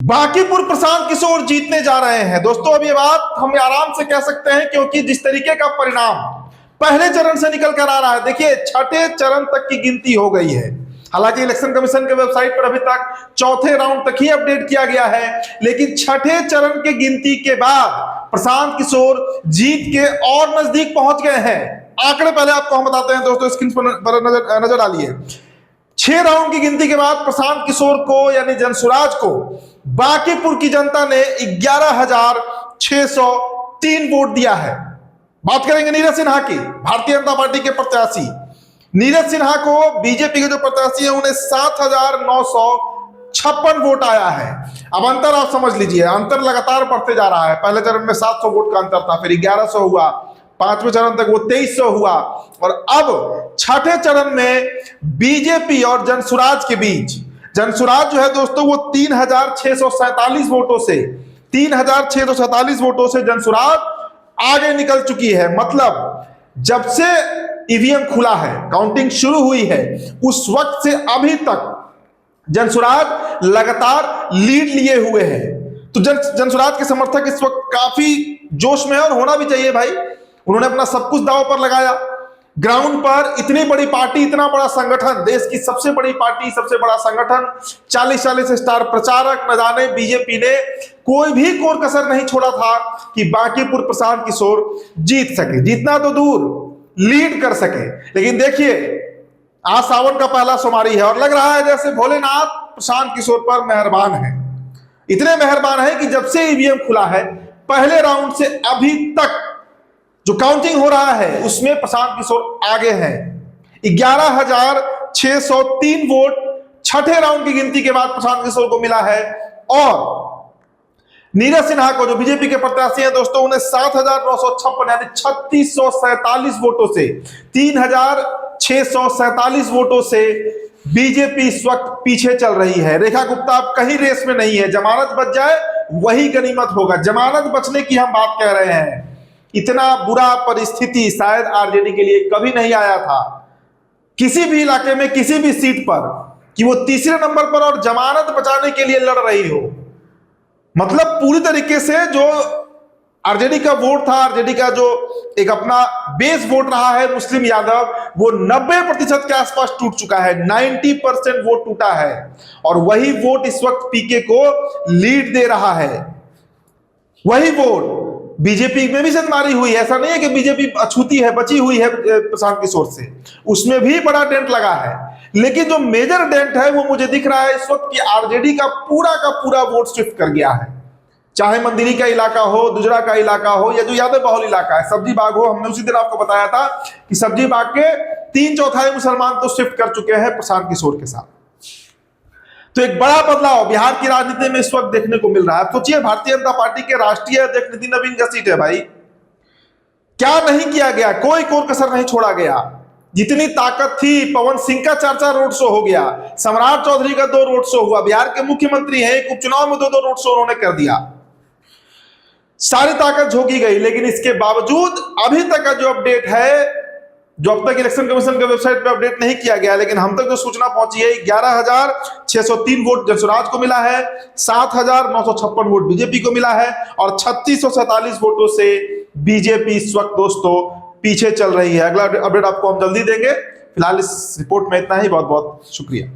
बांकीपुर प्रशांत किशोर जीतने जा रहे हैं दोस्तों। अब ये बात हम आराम से कह सकते हैं क्योंकि जिस तरीके का परिणाम पहले चरण से निकल कर आ रहा है, देखिए छठे चरण तक की गिनती हो गई है। हालांकि इलेक्शन कमीशन के वेबसाइट पर अभी तक चौथे राउंड तक ही अपडेट किया गया है, लेकिन छठे चरण की गिनती के बाद प्रशांत किशोर जीत के और नजदीक पहुंच गए हैं। आंकड़े पहले आपको हम बताते हैं दोस्तों, स्क्रीन पर नजर डालिए। 6 राउंड की गिनती के बाद प्रशांत किशोर को यानी जनसुराज को बांकीपुर की जनता ने 11,603 वोट दिया है। बात करेंगे नीरज सिन्हा की, भारतीय जनता पार्टी के प्रत्याशी नीरज सिन्हा को बीजेपी के जो प्रत्याशी है उन्हें 7,956 वोट आया है। अब अंतर आप समझ लीजिए, अंतर लगातार बढ़ते जा रहा है। पहले चरण में 700 वोट का अंतर था, फिर 1100 हुआ, पांचवें चरण तक वो 2300 हुआ, और अब छठे चरण में बीजेपी और जनसुराज के बीच जनसुराज जो है दोस्तों वो 3,647 वोटों से 3,647 वोटों से जनसुराज आगे निकल चुकी है। मतलब जब से ईवीएम खुला है, काउंटिंग शुरू हुई है, उस वक्त से अभी तक जनसुराज लगातार लीड लिए हुए हैं। तो जनसुराज के समर्थक इस वक्त काफी जोश में है, और होना भी चाहिए भाई। उन्होंने अपना सब कुछ दांव पर लगाया। ग्राउंड पर इतनी बड़ी पार्टी, इतना बड़ा संगठन, देश की सबसे बड़ी पार्टी, सबसे बड़ा संगठन, 40 स्टार प्रचारक, न जाने बीजेपी ने कोई भी कोर कसर नहीं छोड़ा था कि बांकीपुर प्रशांत किशोर जीत सके। जीतना तो दूर, लीड कर सके। लेकिन देखिए आज सावन का पहला सोमवारी है और लग रहा है जैसे भोलेनाथ प्रशांत किशोर पर मेहरबान है। इतने मेहरबान है कि जब से ईवीएम खुला है, पहले राउंड से अभी तक जो काउंटिंग हो रहा है उसमें प्रशांत किशोर आगे हैं। 11,603 वोट छठे राउंड की गिनती के बाद प्रशांत किशोर को मिला है, और नीरज सिन्हा को जो बीजेपी के प्रत्याशी हैं दोस्तों उन्हें 7,956 यानी 3,647 वोटों से 3,647 वोटों से बीजेपी इस वक्त पीछे चल रही है। रेखा गुप्ता अब कहीं रेस में नहीं है। जमानत बच जाए वही गनीमत होगा। जमानत बचने की हम बात कह रहे हैं। इतना बुरा परिस्थिति शायद आरजेडी के लिए कभी नहीं आया था किसी भी इलाके में, किसी भी सीट पर, कि वो तीसरे नंबर पर और जमानत बचाने के लिए लड़ रही हो। मतलब पूरी तरीके से जो आरजेडी का वोट था, आरजेडी का जो एक अपना बेस वोट रहा है मुस्लिम यादव, वो 90% के आसपास टूट चुका है। 90% वोट टूटा है, और वही वोट इस वक्त पीके को लीड दे रहा है। वही वोट बीजेपी में भी सदमारी हुई है। ऐसा नहीं है कि बीजेपी अछूती है, बची हुई है प्रशांत किशोर से, उसमें भी बड़ा डेंट लगा है। लेकिन जो मेजर डेंट है वो मुझे दिख रहा है इस वक्त कि आरजेडी का पूरा वोट शिफ्ट कर गया है। चाहे मंदिरी का इलाका हो, दुजरा का इलाका हो, या जो यादव बहुल इलाका है, सब्जी बाग हो। हमने उसी दिन आपको बताया था कि सब्जी बाग के 3/4 मुसलमान तो शिफ्ट कर चुके हैं प्रशांत किशोर के साथ। तो एक बड़ा बदलाव बिहार की राजनीति में इस वक्त देखने को मिल रहा है। सोचिए, भारतीय जनता पार्टी के राष्ट्रीय अध्यक्ष नितिन नवीन का सीट है भाई। क्या नहीं किया गया, कोई कोर कसर नहीं छोड़ा गया। जितनी ताकत थी, पवन सिंह का 4 रोड शो हो गया, सम्राट चौधरी का 2 रोड शो हुआ, बिहार के मुख्यमंत्री हैं, एक उपचुनाव में 2 रोड शो उन्होंने कर दिया। सारी ताकत झोंकी गई। लेकिन इसके बावजूद अभी तक का जो अपडेट है, जो अब तक इलेक्शन कमीशन के वेबसाइट पे अपडेट नहीं किया गया, लेकिन हम तक जो सूचना पहुंची है, 11,603 वोट जनसुराज को मिला है, 7,956 वोट बीजेपी को मिला है, और 3,647 वोटों से बीजेपी इस वक्त दोस्तों पीछे चल रही है। अगला अपडेट आपको हम जल्दी देंगे। फिलहाल इस रिपोर्ट में इतना ही। बहुत बहुत शुक्रिया।